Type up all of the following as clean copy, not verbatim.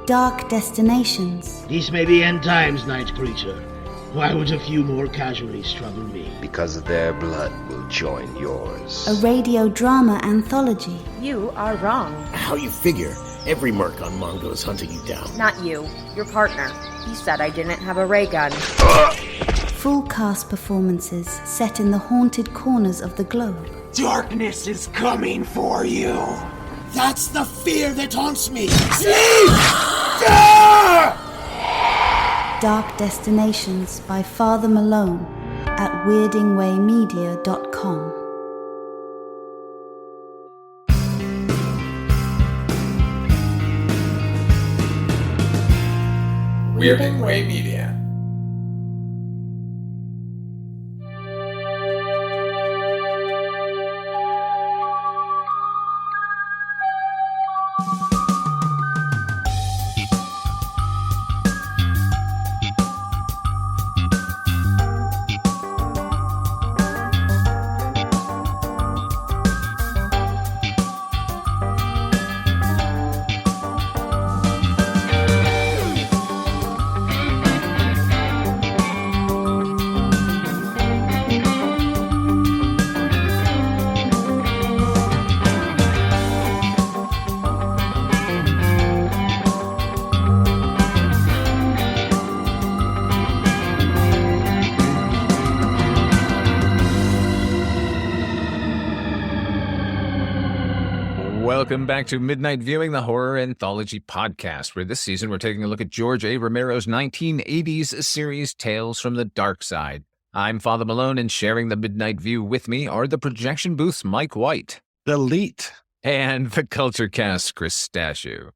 Dark Destinations. These may be end times, night creature. Why would a few more casualties trouble me? Because their blood will join yours. A radio drama anthology. You are wrong. How you figure? Every merc on Mongo is hunting you down. Not you. Your partner. He said I didn't have a ray gun. Full cast performances set in the haunted corners of the globe. Darkness is coming for you. That's the fear that haunts me. Dark Destinations by Father Malone at weirdingwaymedia.com. Weirding Way Media. Welcome back to Midnight Viewing, the horror anthology podcast, where this season we're taking a look at George A. Romero's 1980s series, Tales from the Darkside. I'm Father Malone, and sharing the Midnight View with me are the projection booth's Mike White. Delete. And the Culture Cast's Chris Stachiw.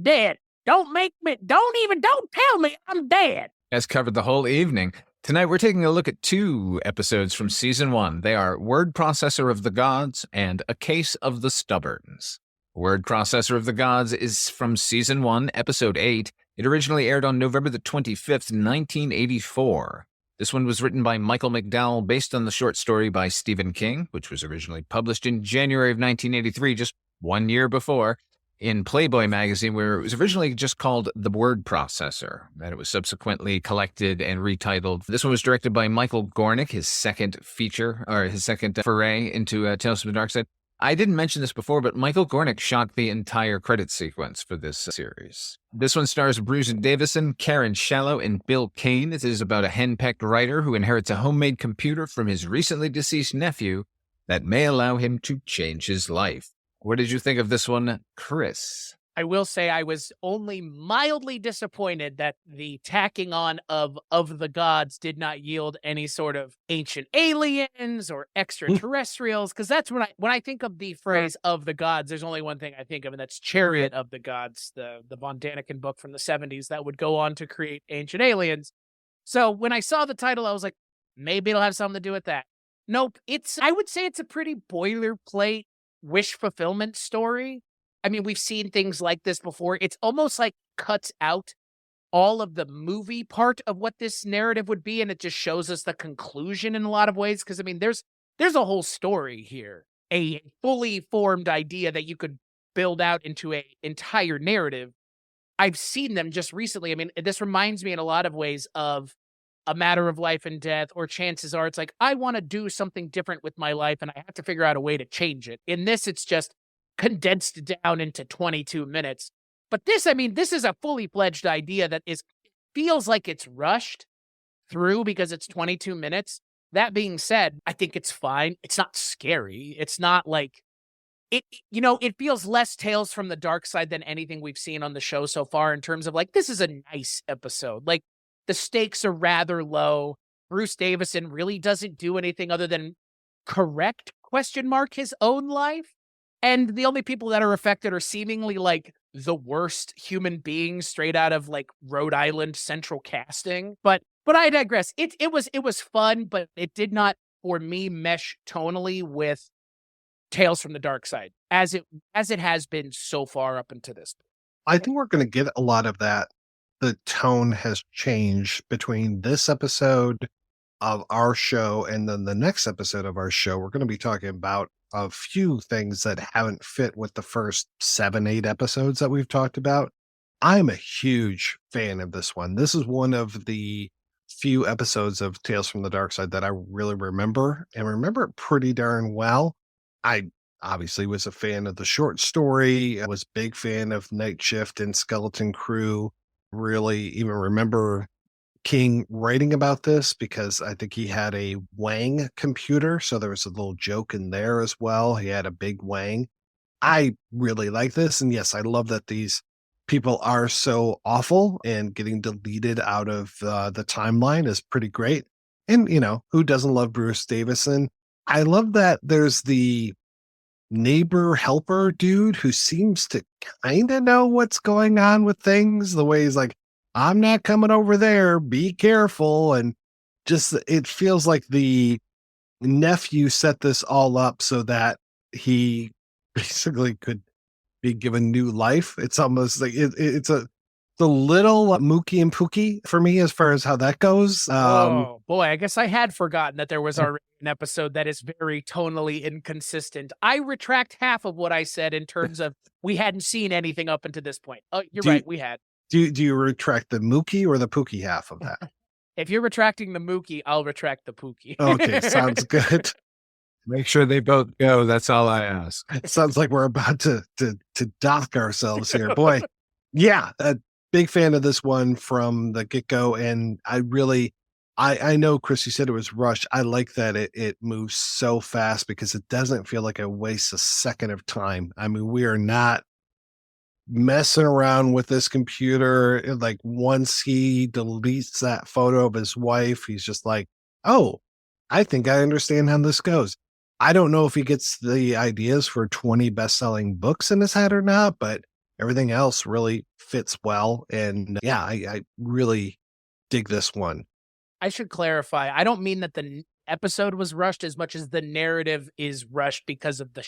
Dead. Don't tell me I'm dead. Has covered the whole evening. Tonight we're taking a look at two episodes from Season 1. They are Word Processor of the Gods and A Case of the Stubborns. Word Processor of the Gods is from Season 1, Episode 8. It originally aired on November the 25th, 1984. This one was written by Michael McDowell based on the short story by Stephen King, which was originally published in January of 1983, just 1 year before, in Playboy magazine, where it was originally just called The Word Processor, and it was subsequently collected and retitled. This one was directed by Michael Gornick, his second foray into Tales from the Darkside. I didn't mention this before, but Michael Gornick shot the entire credit sequence for this series. This one stars Bruce Davison, Karen Shallow, and Bill Kane. It is about a henpecked writer who inherits a homemade computer from his recently deceased nephew that may allow him to change his life. What did you think of this one, Chris? I will say I was only mildly disappointed that the tacking on of the gods did not yield any sort of ancient aliens or extraterrestrials, because that's when I think of the phrase of the gods, there's only one thing I think of, and that's Chariot of the Gods, the von Daniken book from the 70s that would go on to create ancient aliens. So when I saw the title, I was like, maybe it'll have something to do with that. Nope. I would say it's a pretty boilerplate wish fulfillment story. I mean, we've seen things like this before. It's almost like cuts out all of the movie part of what this narrative would be, and it just shows us the conclusion in a lot of ways. Because, I mean, there's a whole story here, a fully formed idea that you could build out into a entire narrative. I've seen them just recently. I mean, this reminds me in a lot of ways of A Matter of Life and Death, or Chances Are. It's like, I want to do something different with my life, and I have to figure out a way to change it. In this, it's just condensed down into 22 minutes. But this, I mean, this is a fully fledged idea that feels like it's rushed through because it's 22 minutes. That being said, I think it's fine. It's not scary. It's not like it feels less Tales from the Darkside than anything we've seen on the show so far, in terms of like, this is a nice episode. Like, the stakes are rather low. Bruce Davison really doesn't do anything other than correct his own life. And the only people that are affected are seemingly like the worst human beings straight out of like Rhode Island Central Casting. But I digress. It was fun, but it did not, for me, mesh tonally with Tales from the Darkside as it has been so far up until this. I think we're going to get a lot of that. The tone has changed between this episode of our show and then the next episode of our show. We're going to be talking about a few things that haven't fit with the first 7-8 episodes that we've talked about. I'm a huge fan of this one. This is one of the few episodes of Tales from the Darkside that I really remember and remember it pretty darn well. I obviously was a fan of the short story. I was a big fan of Night Shift and Skeleton Crew. Really even remember King writing about this because I think he had a Wang computer. So there was a little joke in there as well. He had a big Wang. I really like this. And yes, I love that these people are so awful and getting deleted out of the timeline is pretty great. And, who doesn't love Bruce Davison? I love that there's the neighbor helper dude who seems to kind of know what's going on with things. The way he's like, I'm not coming over there. Be careful. And just it feels like the nephew set this all up so that he basically could be given new life. It's almost like it's the little Mookie and Pookie for me as far as how that goes. Oh boy, I guess I had forgotten that there was already an episode that is very tonally inconsistent. I retract half of what I said in terms of we hadn't seen anything up until this point. Oh, you're right, we had. Do you retract the Mookie or the Pookie half of that? If you're retracting the Mookie, I'll retract the Pookie. Okay, sounds good. Make sure they both go. That's all I ask. It sounds like we're about to dock ourselves here. Boy, yeah, a big fan of this one from the get-go. And I know, Chris, you said it was rushed. I like that it moves so fast because it doesn't feel like it wastes a second of time. I mean, we are not messing around with this computer. Like once he deletes that photo of his wife, he's just like, oh, I think I understand how this goes. I don't know if he gets the ideas for 20 best-selling books in his head or not, but everything else really fits well. And yeah, I really dig this one. I should clarify. I don't mean that the episode was rushed as much as the narrative is rushed because of the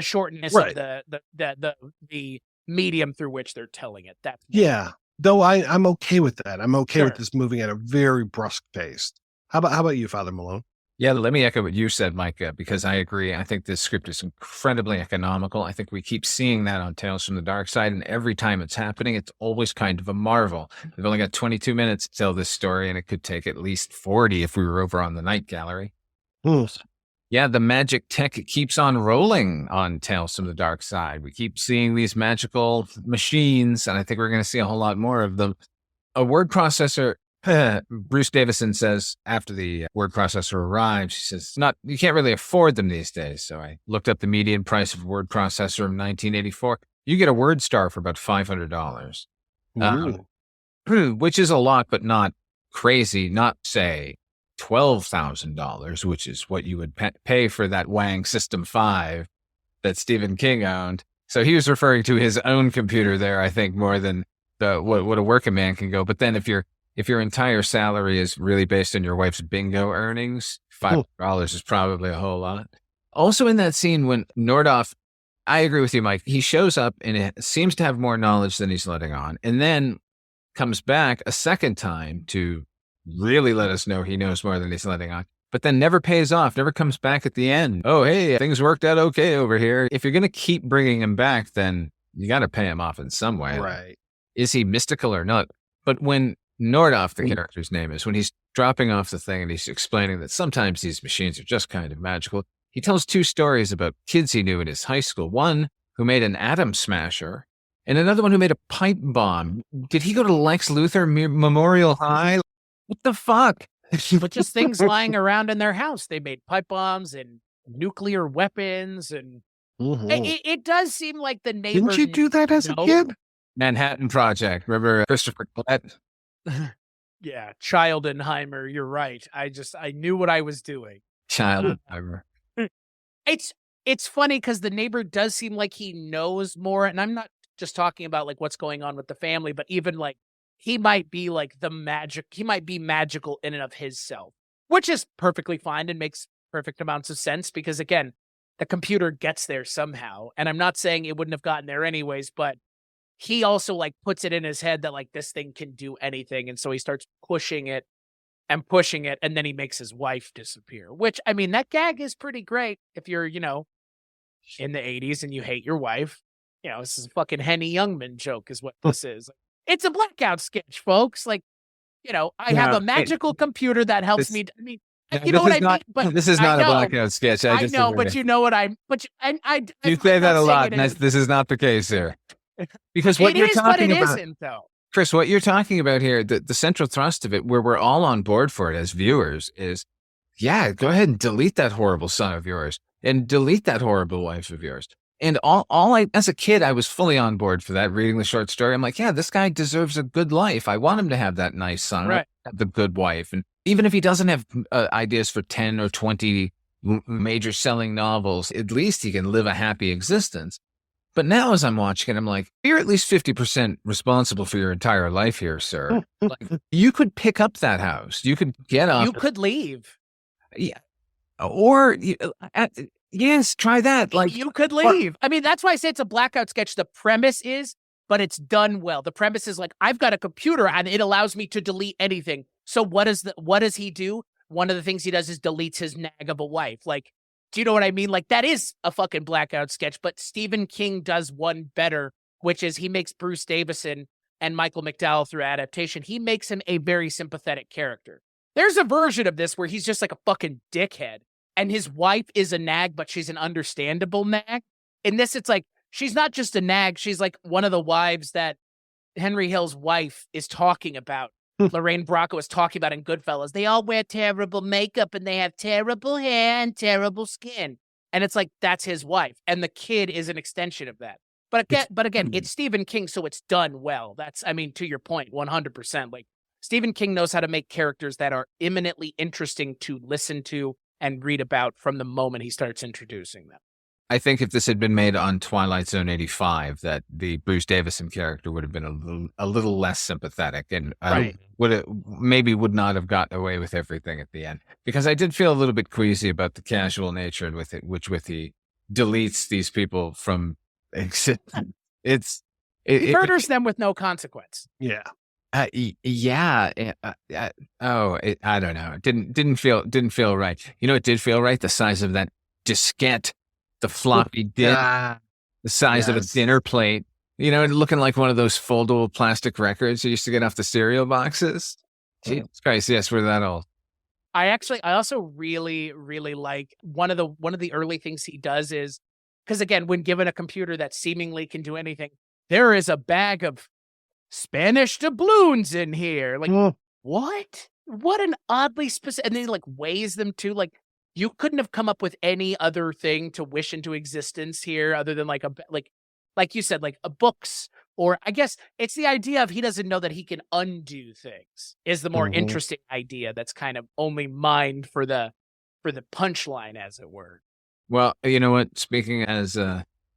shortness Right. of the medium through which they're telling it. That's Yeah. Though I'm okay with that. I'm okay Sure. with this moving at a very brusque pace. How about you, Father Malone? Yeah, let me echo what you said, Micah, because I agree. I think this script is incredibly economical. I think we keep seeing that on Tales from the Darkside, and every time it's happening, it's always kind of a marvel. We've only got 22 minutes to tell this story, and it could take at least 40 if we were over on the night gallery. Yeah, the magic tech keeps on rolling on Tales from the Darkside. We keep seeing these magical machines, and I think we're going to see a whole lot more of them. A word processor, Bruce Davison says after the word processor arrives, he says, you can't really afford them these days. So I looked up the median price of a word processor in 1984. You get a word star for about $500, which is a lot, but not crazy. Not, say, $12,000, which is what you would pay for that Wang System 5 that Stephen King owned. So he was referring to his own computer there, I think, more than what a working man can go. But then if your entire salary is really based on your wife's bingo earnings, $5 is probably a whole lot. Also in that scene when Nordoff, I agree with you, Mike, he shows up and it seems to have more knowledge than he's letting on, and then comes back a second time to really let us know he knows more than he's letting on, but then never pays off, never comes back at the end. Oh, hey, things worked out okay over here. If you're going to keep bringing him back, then you got to pay him off in some way. Right. Is he mystical or not? But when Nordoff, the character's name is, when he's dropping off the thing and he's explaining that sometimes these machines are just kind of magical, he tells two stories about kids he knew in his high school. One who made an atom smasher and another one who made a pipe bomb. Did he go to Lex Luthor Memorial High? What the fuck? But just things lying around in their house. They made pipe bombs and nuclear weapons, and it does seem like the neighbor. Didn't you do that as a kid? Manhattan Project. Remember Christopher Collette? Yeah, Childenheimer. You're right. I knew what I was doing. Childenheimer. It's funny because the neighbor does seem like he knows more, and I'm not just talking about like what's going on with the family, but even like he might be like he might be magical in and of his self, which is perfectly fine and makes perfect amounts of sense because again, the computer gets there somehow. And I'm not saying it wouldn't have gotten there anyways, but he also like puts it in his head that like this thing can do anything. And so he starts pushing it, and then he makes his wife disappear, which I mean, that gag is pretty great if you're, in the 80s and you hate your wife. This is a fucking Henny Youngman joke is what this is. It's a blackout sketch, folks. Like, I have No, a magical computer that helps me. I mean, no, you know what I not, mean? But this is not I a know, blackout sketch. I know, but you know what I'm. But you say that a lot. And This is not the case here. Because what it you're is, talking but it about, isn't, though. Chris, what you're talking about here, the central thrust of it, where we're all on board for it as viewers, is, yeah, go ahead and delete that horrible son of yours and delete that horrible wife of yours. And as a kid, I was fully on board for that, reading the short story. I'm like, yeah, this guy deserves a good life. I want him to have that nice son, Right. have the good wife. And even if he doesn't have ideas for 10 or 20 major selling novels, at least he can live a happy existence. But now as I'm watching it, I'm like, you're at least 50% responsible for your entire life here, sir. Like, you could pick up that house. You could get up. You could leave. Yeah. Or, yes, try that. Like, you could leave. I mean, that's why I say it's a blackout sketch. The premise is, but it's done well. The premise is like, I've got a computer and it allows me to delete anything. So what does he do? One of the things he does is deletes his nag of a wife. Like, do you know what I mean? Like, that is a fucking blackout sketch, but Stephen King does one better, which is he makes Bruce Davison and Michael McDowell through adaptation. He makes him a very sympathetic character. There's a version of this where he's just like a fucking dickhead and his wife is a nag, but she's an understandable nag. In this, it's like, she's not just a nag. She's like one of the wives that Henry Hill's wife is talking about. Lorraine Bracco is talking about in Goodfellas. They all wear terrible makeup and they have terrible hair and terrible skin. And it's like, that's his wife. And the kid is an extension of that. But again, it's Stephen King, so it's done well. That's, I mean, to your point, 100%. Like, Stephen King knows how to make characters that are eminently interesting to listen to and read about from the moment he starts introducing them. I think if this had been made on Twilight Zone 85, that the Bruce Davison character would have been a little less sympathetic and Right. would not have gotten away with everything at the end. Because I did feel a little bit queasy about the casual nature with it, which he deletes these people from existence. He murders them with no consequence. Yeah. Yeah. I don't know. It didn't feel right. You know, it did feel right. The size of that diskette, the floppy disk, the size of a dinner plate, you know, looking like one of those foldable plastic records you used to get off the cereal boxes. Jesus Christ, yes, we're that old. I also really, really like one of the early things he does is, because again, when given a computer that seemingly can do anything, there is a bag of Spanish doubloons in here. Like, what? What an oddly specific, and then he like weighs them too. Like, you couldn't have come up with any other thing to wish into existence here other than like you said, like a books, or I guess it's the idea of he doesn't know that he can undo things is the more interesting idea. That's kind of only mined for the punchline, as it were. Well, you know what? Speaking as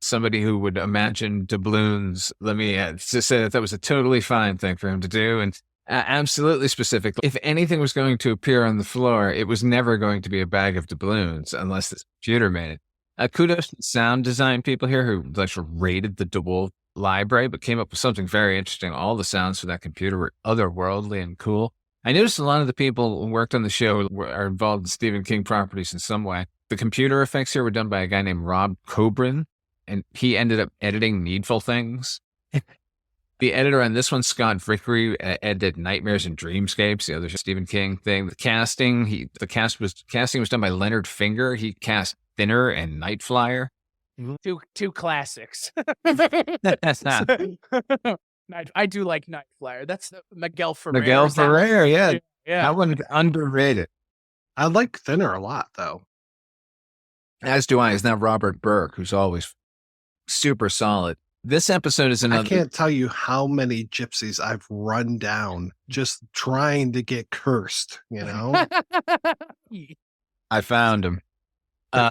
somebody who would imagine doubloons, let me just say that was a totally fine thing for him to do, and absolutely specific. If anything was going to appear on the floor, it was never going to be a bag of doubloons unless the computer made it. Kudos to the sound design people here who raided the DeWolf library, but came up with something very interesting. All the sounds for that computer were otherworldly and cool. I noticed a lot of the people who worked on the show are involved in Stephen King properties in some way. The computer effects here were done by a guy named Rob Cobran, and he ended up editing Needful Things. The editor on this one, Scott Vickery, edited Nightmares and Dreamscapes, the other Stephen King thing. The casting was done by Leonard Finger. He cast Thinner and Night Flyer. Two classics. I do like Night Flyer. That's the Miguel Ferrer. Miguel Ferrer, yeah. Yeah. I wouldn't underrated. I like Thinner a lot, though. As do I. Is now Robert Burke, who's always super solid. This episode is another. I can't tell you how many gypsies I've run down just trying to get cursed, you know? I found him. Yeah,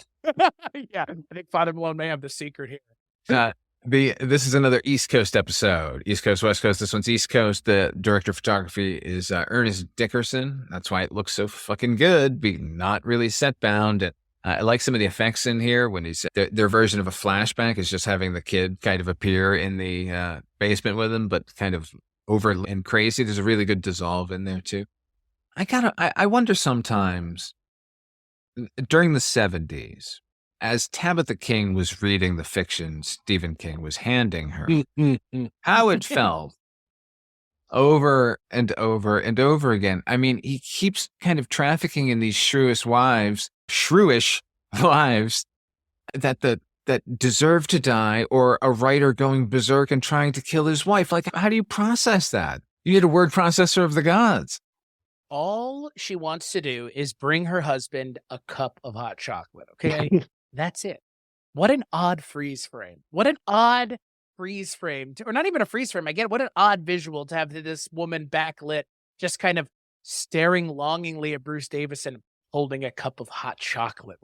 I think Father Malone may have the secret here. This is another East Coast episode. East Coast, West Coast. This one's East Coast. The director of photography is Ernest Dickerson. That's why it looks so fucking good, being not really set bound. And I like some of the effects in here when their version of a flashback is just having the kid kind of appear in the basement with him, but kind of over and crazy. There's a really good dissolve in there too. I wonder sometimes during the 70s, as Tabitha King was reading the fiction Stephen King was handing her, how it felt over and over and over again. I mean, he keeps kind of trafficking in these shrewish wives that deserve to die, or a writer going berserk and trying to kill his wife. Like, how do you process that? You need a word processor of the gods. All she wants to do is bring her husband a cup of hot chocolate, okay? That's it. What an odd freeze frame. What an odd freeze frame. Or not even a freeze frame. I get what an odd visual to have this woman backlit, just kind of staring longingly at Bruce Davison holding a cup of hot chocolate.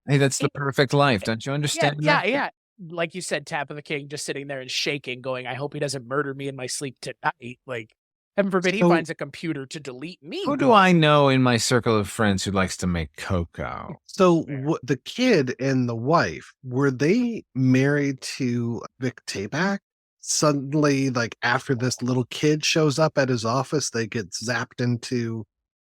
Hey, that's the perfect life. Don't you understand that? Yeah. Like you said, Tap of the King just sitting there and shaking, going, I hope he doesn't murder me in my sleep tonight. Like, heaven forbid he finds a computer to delete me. Who do I know in my circle of friends who likes to make cocoa? So the kid and the wife, were they married to Vic Tayback? Suddenly, like after this little kid shows up at his office, they get zapped into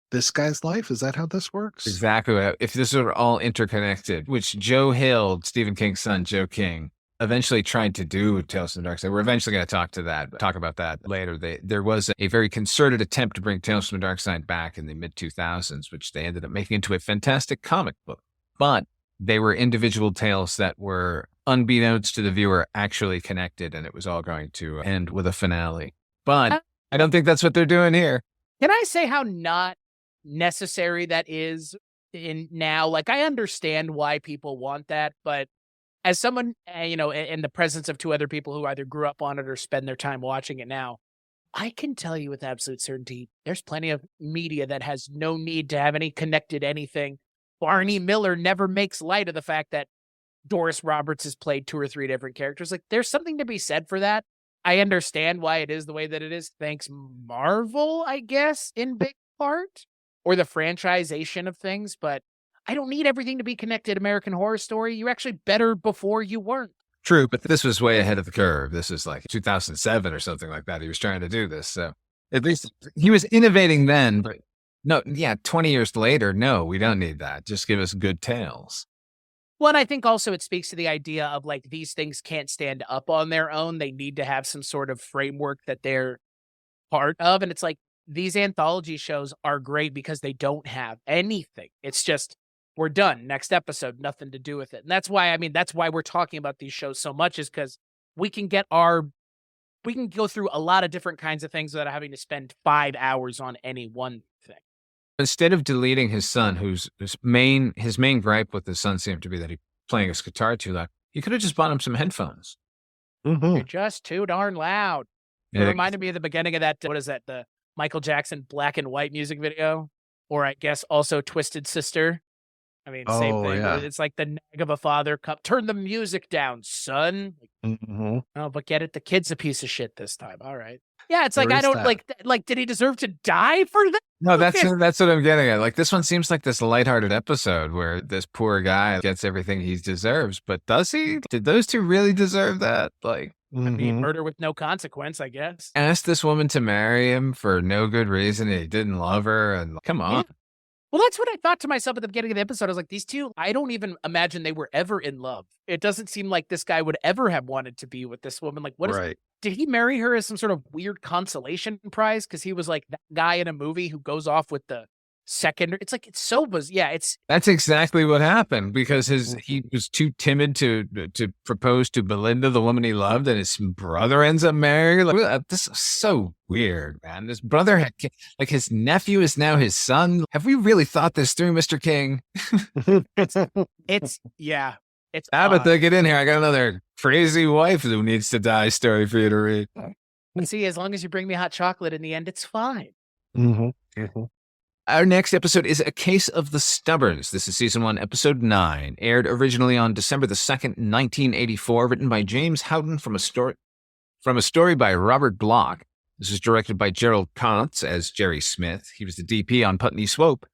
this guy's life? Is that how this works? Exactly. If this were all interconnected, which Joe Hill, Stephen King's son, Joe King, eventually tried to do with Tales from the Dark Side. We're eventually going to talk about that later. There was a very concerted attempt to bring Tales from the Dark Side back in the mid-2000s, which they ended up making into a fantastic comic book. But they were individual tales that were, unbeknownst to the viewer, actually connected, and it was all going to end with a finale. But I don't think that's what they're doing here. Can I say how not necessary that is in now? Like, I understand why people want that, but as someone, in the presence of two other people who either grew up on it or spend their time watching it now, I can tell you with absolute certainty, there's plenty of media that has no need to have any connected anything. Barney Miller never makes light of the fact that Doris Roberts has played 2 or 3 different characters. Like, there's something to be said for that. I understand why it is the way that it is. Thanks Marvel, I guess, in big part, or the franchisation of things, but I don't need everything to be connected. American Horror Story, you're actually better before you weren't. True, but this was way ahead of the curve. This is like 2007 or something like that. He was trying to do this. So at least he was innovating then, but 20 years later, no, we don't need that. Just give us good tales. Well, and I think also it speaks to the idea of like, these things can't stand up on their own. They need to have some sort of framework that they're part of. And it's like, these anthology shows are great because they don't have anything. It's just, we're done. Next episode, nothing to do with it. And that's why we're talking about these shows so much, is because we can go through a lot of different kinds of things without having to spend 5 hours on any one thing. Instead of deleting his son, his main gripe with his son seemed to be that he's playing his guitar too loud, he could have just bought him some headphones. You're just too darn loud. It reminded me of the beginning of that, what is that, the Michael Jackson Black and White music video? Or I guess also Twisted Sister. I mean, same thing. Yeah. It's like the nag of a father. Turn the music down, son. Oh, but get it. The kid's a piece of shit this time. All right. Yeah, it's like, I don't like, did he deserve to die for that? No, that's what I'm getting at. Like, this one seems like this lighthearted episode where this poor guy gets everything he deserves. But does he? Did those two really deserve that? Like, I mean, murder with no consequence, I guess. Asked this woman to marry him for no good reason. He didn't love her. And come on. Yeah. Well, that's what I thought to myself at the beginning of the episode. I was like, these two, I don't even imagine they were ever in love. It doesn't seem like this guy would ever have wanted to be with this woman. Like, did he marry her as some sort of weird consolation prize? Because he was like that guy in a movie who goes off with the second. It's like, it's so bizarre. Yeah, that's exactly what happened, because he was too timid to propose to Belinda, the woman he loved, and his brother ends up marrying. Like, this is so weird, man. His brother had, like, his nephew is now his son. Have we really thought this through, Mr. King? It's Tabitha, get in here. I got another crazy wife who needs to die story for you to read. See, as long as you bring me hot chocolate in the end, it's fine. Our next episode is A Case of the Stubborns. This is Season 1, Episode 9. Aired originally on December the 2nd, 1984. Written by James Houghton from a story by Robert Bloch. This is directed by Gerald Kantz as Jerry Smith. He was the DP on Putney Swope.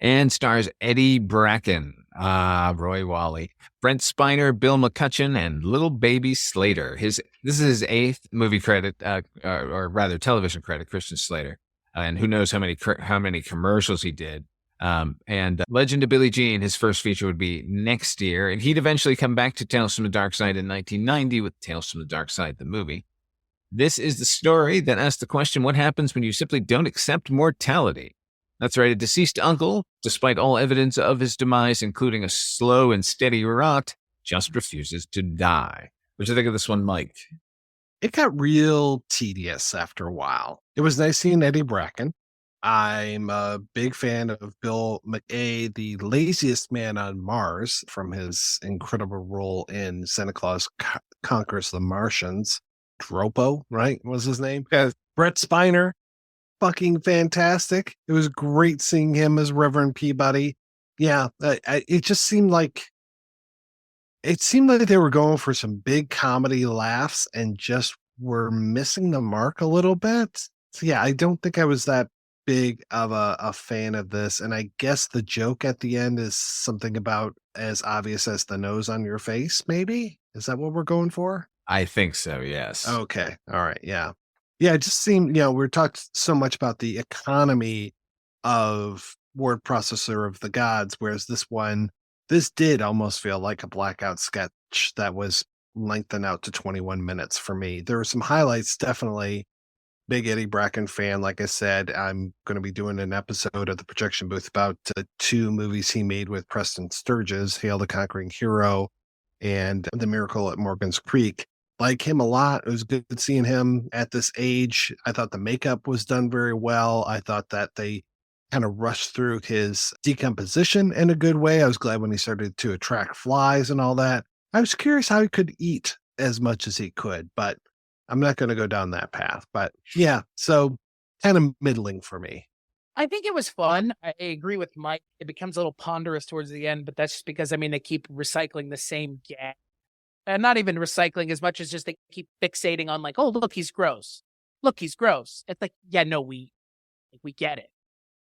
And stars Eddie Bracken, Roy Wally, Brent Spiner, Bill McCutcheon, and Little Baby Slater. This is his 8th movie credit, or rather television credit, Christian Slater. And who knows how many commercials he did. And Legend of Billie Jean, his first feature would be next year. And he'd eventually come back to Tales from the Dark Side in 1990 with Tales from the Dark Side, the movie. This is the story that asks the question, what happens when you simply don't accept mortality? That's right, a deceased uncle, despite all evidence of his demise, including a slow and steady rot, just refuses to die. What do you think of this one, Mike? It got real tedious after a while. It was nice seeing Eddie Bracken. I'm a big fan of Bill McKay, the laziest man on Mars, from his incredible role in Santa Claus Conquers the Martians. Dropo, right, was his name? Yes. Brett Spiner, fucking fantastic. It was great seeing him as Reverend Peabody. Yeah, it just seemed like they were going for some big comedy laughs and just were missing the mark a little bit. So yeah, I don't think I was that big of a fan of this. And I guess the joke at the end is something about as obvious as the nose on your face, maybe? Is that what we're going for? I think so, yes. Okay. All right. Yeah. Yeah, it just seemed, we're talking so much about the economy of word processor of the gods, whereas this did almost feel like a blackout sketch that was lengthened out to 21 minutes for me. There were some highlights, definitely. Big Eddie Bracken fan. Like I said, I'm going to be doing an episode of the Projection Booth about 2 movies he made with Preston Sturges, Hail the Conquering Hero and The Miracle at Morgan's Creek. Like him a lot. It was good seeing him at this age. I thought the makeup was done very well. I thought that they kind of rushed through his decomposition in a good way. I was glad when he started to attract flies and all that. I was curious how he could eat as much as he could, but I'm not going to go down that path. But yeah, so kind of middling for me. I think it was fun. I agree with Mike. It becomes a little ponderous towards the end, but that's just because, they keep recycling the same gag. And not even recycling as much as just they keep fixating on like, oh, look, he's gross. Look, he's gross. It's like, yeah, no, we get it.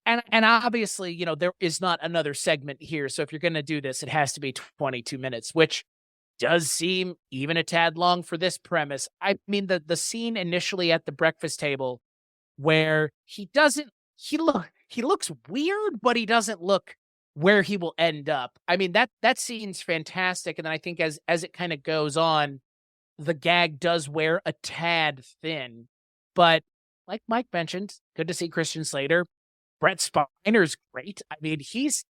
And obviously, there is not another segment here. So if you're going to do this, it has to be 22 minutes, which does seem even a tad long for this premise. I mean, the scene initially at the breakfast table where he looks weird, but he doesn't look where he will end up. I mean, that scene's fantastic. And then I think as it kind of goes on, the gag does wear a tad thin. But like Mike mentioned, good to see Christian Slater. Brett Spiner's great. I mean, he's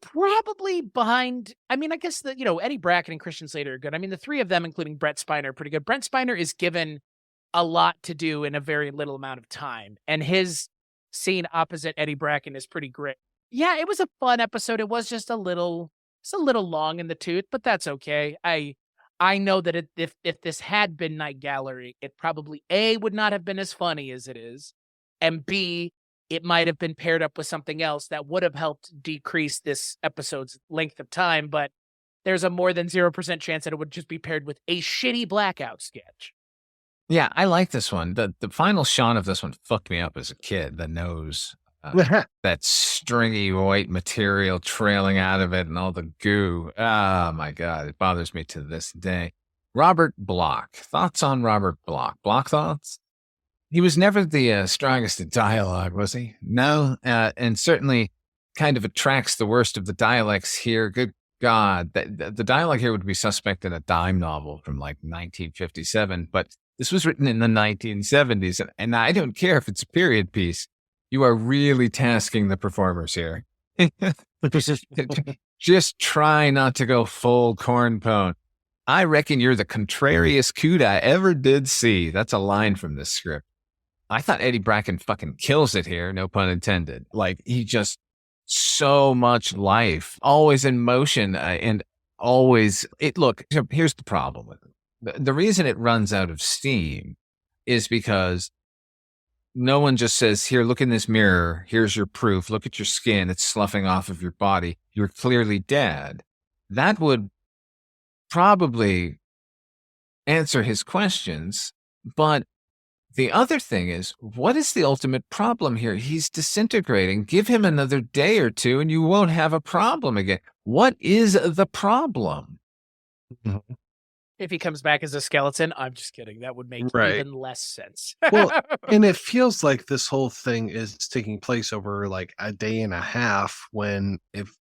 probably behind. I mean, I guess that, Eddie Bracken and Christian Slater are good. I mean, the 3 of them, including Brett Spiner, are pretty good. Brett Spiner is given a lot to do in a very little amount of time. And his scene opposite Eddie Bracken is pretty great. Yeah, it was a fun episode. It was just a little long in the tooth, but that's okay. I know that if this had been Night Gallery, it probably A, would not have been as funny as it is, and B, it might have been paired up with something else that would have helped decrease this episode's length of time, but there's a more than 0% chance that it would just be paired with a shitty blackout sketch. Yeah, I like this one. The final shot of this one fucked me up as a kid. The nose, that stringy white material trailing out of it and all the goo. Oh my God, it bothers me to this day. Robert Bloch. Thoughts on Robert Bloch? Bloch thoughts? He was never the strongest at dialogue, was he? No, and certainly kind of attracts the worst of the dialects here. Good God, the dialogue here would be suspect in a dime novel from like 1957, but this was written in the 1970s, and I don't care if it's a period piece. You are really tasking the performers here. Just try not to go full corn pone. I reckon you're the contrariest coot I ever did see. That's a line from this script. I thought Eddie Bracken fucking kills it here, no pun intended. Like, he just, so much life, always in motion, and always, look, here's the problem with it. The reason it runs out of steam is because no one just says, here, look in this mirror. Here's your proof. Look at your skin. It's sloughing off of your body. You're clearly dead. That would probably answer his questions. But the other thing is, what is the ultimate problem here? He's disintegrating. Give him another day or two and you won't have a problem again. What is the problem? If he comes back as a skeleton, I'm just kidding. That would make even less sense. Well, and it feels like this whole thing is taking place over like a day and a half, when if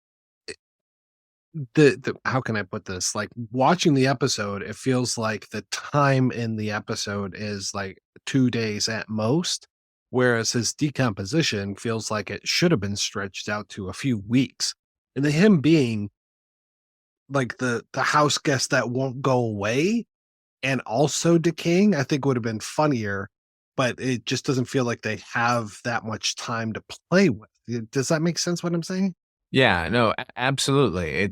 the how can I put this? Like watching the episode, it feels like the time in the episode is like 2 days at most, whereas his decomposition feels like it should have been stretched out to a few weeks. And the him being like the house guest that won't go away and also decaying, I think would have been funnier, but it just doesn't feel like they have that much time to play with. Does that make sense what I'm saying? Yeah, no, absolutely.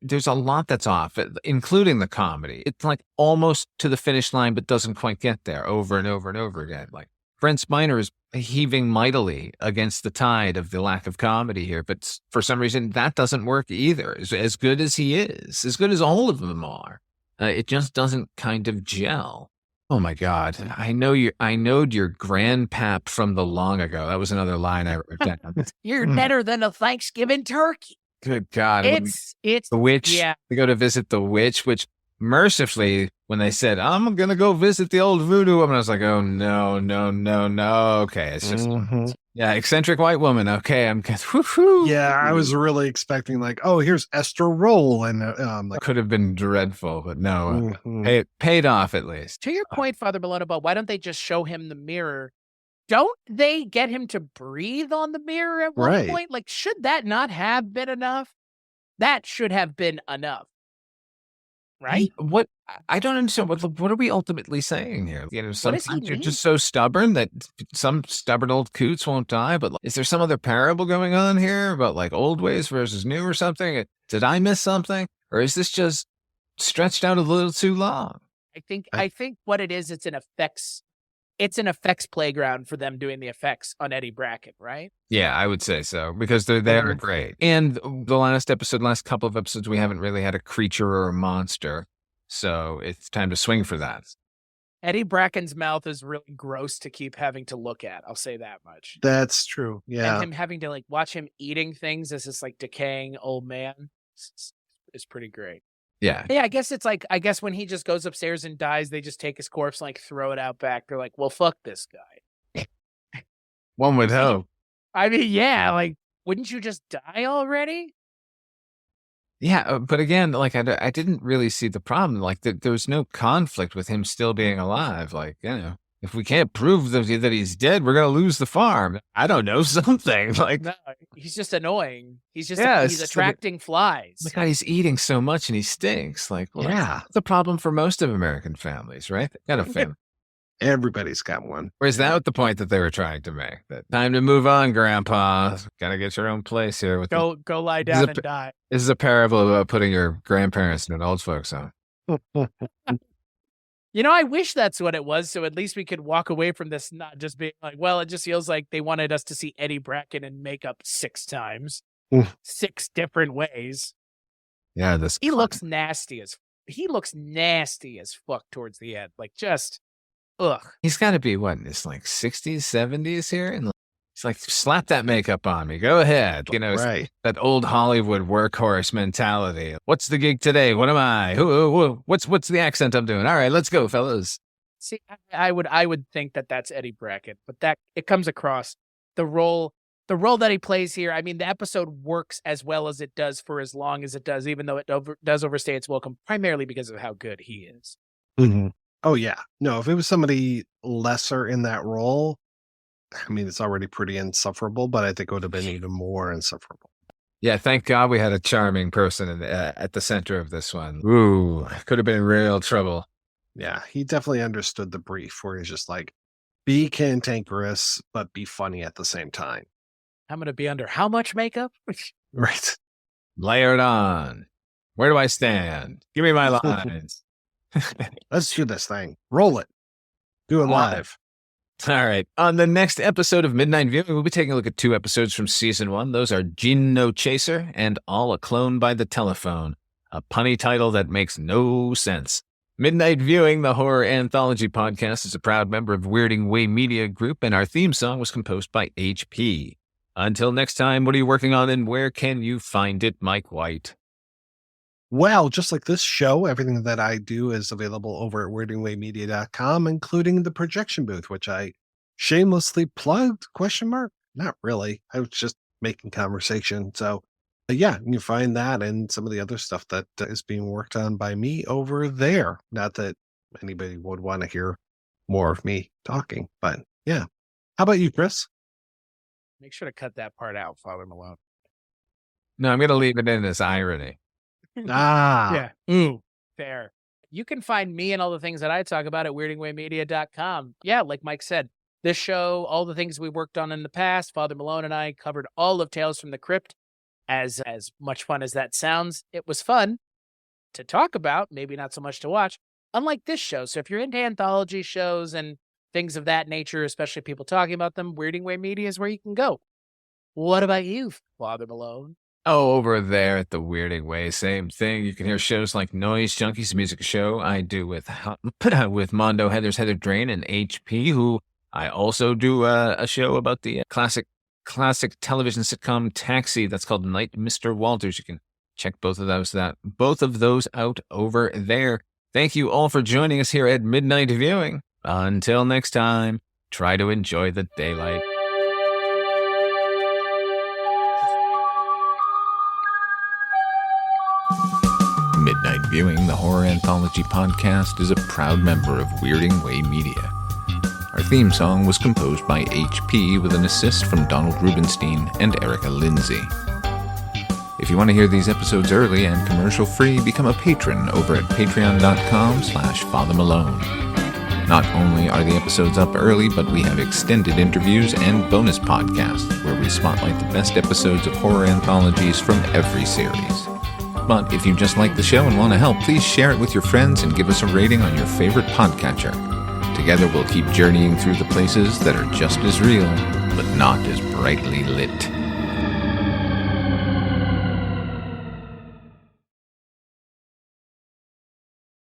There's a lot that's off, including the comedy. It's like almost to the finish line, but doesn't quite get there over and over and over again. Like Brent Spiner is heaving mightily against the tide of the lack of comedy here, but for some reason that doesn't work either. As good as he is, as good as all of them are, it just doesn't kind of gel. Oh my God! I know your grandpap from the long ago. That was another line I wrote down. You're better than a Thanksgiving turkey. Good God! It's the witch. Yeah. They go to visit the witch, which mercifully, when they said, "I'm gonna go visit the old voodoo woman," I was like, "Oh no, no, no, no." Okay, it's just eccentric white woman. Okay, I'm woo-hoo. Yeah, I was really expecting like, oh, here's Esther Roll, and like could have been dreadful, but no, it paid off at least. To your point, Father Malone, about why don't they just show him the mirror? Don't they get him to breathe on the mirror at one point? Like, should that not have been enough? That should have been enough. Right? What I don't understand. What are we ultimately saying here? You know, sometimes you're mean? just so stubborn that some stubborn old coots won't die. But is there some other parable going on here about like old ways versus new or something? Did I miss something, or is this just stretched out a little too long? I think what it is, it's an effects playground for them doing the effects on Eddie Bracken, right? Yeah, I would say so, because they are great. And the last couple of episodes, we haven't really had a creature or a monster. So it's time to swing for that. Eddie Bracken's mouth is really gross to keep having to look at. I'll say that much. That's true. Yeah. And him having to like watch him eating things as this like decaying old man is pretty great. Yeah. Yeah, I guess when he just goes upstairs and dies, they just take his corpse and like throw it out back. They're like, well, fuck this guy. One would hope. I mean, yeah, like, wouldn't you just die already? Yeah, but again, like, I didn't really see the problem. Like, there was no conflict with him still being alive. Like, you know, if we can't prove that he's dead, we're going to lose the farm. I don't know, something. Like, no, he's just annoying. He's just he's attracting flies. Oh my God, he's eating so much and he stinks. Like, well, that's a problem for most of American families, right? Got a family. Everybody's got one. Or is that the point that they were trying to make? That time to move on, Grandpa. Gotta get your own place here. With go lie down and die. This is a parable about putting your grandparents in an old folks home. You know, I wish that's what it was, so at least we could walk away from this not just being like, well, it just feels like they wanted us to see Eddie Bracken in makeup 6 times. 6 different ways. Yeah, he looks nasty as fuck towards the end. Like, just ugh. He's got to be what in his like 60s, 70s here, and he's like, slap that makeup on me. Go ahead. You know, that old Hollywood workhorse mentality. What's the gig today? What am I? What's the accent I'm doing? All right, let's go, fellas. See, I would think that that's Eddie Bracken, but that it comes across the role that he plays here. I mean, the episode works as well as it does for as long as it does, even though it does overstay its welcome, primarily because of how good he is. Mm-hmm. Oh, yeah. No, if it was somebody lesser in that role, I mean, it's already pretty insufferable, but I think it would have been even more insufferable. Yeah, thank God we had a charming person at the center of this one. Ooh, could have been real trouble. Yeah, he definitely understood the brief where he's just like, be cantankerous, but be funny at the same time. I'm going to be under how much makeup? Right. Layer it on. Where do I stand? Give me my lines. Let's do this thing. Roll it. Do it live. All right. On the next episode of Midnight Viewing, we'll be taking a look at 2 episodes from season 1. Those are Gin No Chaser and All a Clone by the Telephone, a punny title that makes no sense. Midnight Viewing, the horror anthology podcast, is a proud member of Weirding Way Media Group, and our theme song was composed by HP. Until next time, what are you working on and where can you find it, Mike White? Well, just like this show, everything that I do is available over at weirdingwaymedia.com, including the projection booth, which I shamelessly plugged, ? Not really. I was just making conversation. So Yeah, you find that and some of the other stuff that is being worked on by me over there. Not that anybody would want to hear more of me talking, but yeah. How about you, Chris? Make sure to cut that part out, Father Malone. No, I'm going to leave it in as irony. Ah. Yeah. Ooh, fair. You can find me and all the things that I talk about at weirdingwaymedia.com. Yeah, like Mike said, this show, all the things we worked on in the past, Father Malone and I covered all of Tales from the Crypt. As much fun as that sounds, it was fun to talk about, maybe not so much to watch, unlike this show. So if you're into anthology shows and things of that nature, especially people talking about them, Weirding Way Media is where you can go. What about you, Father Malone? Oh, over there at the Weirding Way, same thing. You can hear shows like Noise Junkies Music Show I do with Mondo Heather's Heather Drain and HP, who I also do a show about the classic television sitcom Taxi that's called Night Mr. Walters. You can check both of those out over there. Thank you all for joining us here at Midnight Viewing. Until next time, try to enjoy the daylight. Midnight Viewing, the horror anthology podcast, is a proud member of Weirding Way Media. Our theme song was composed by HP with an assist from Donald Rubenstein and Erica Lindsay. If you want to hear these episodes early and commercial-free, become a patron over at patreon.com/Father Malone. Not only are the episodes up early, but we have extended interviews and bonus podcasts where we spotlight the best episodes of horror anthologies from every series. But if you just like the show and want to help, please share it with your friends and give us a rating on your favorite podcatcher. Together we'll keep journeying through the places that are just as real, but not as brightly lit.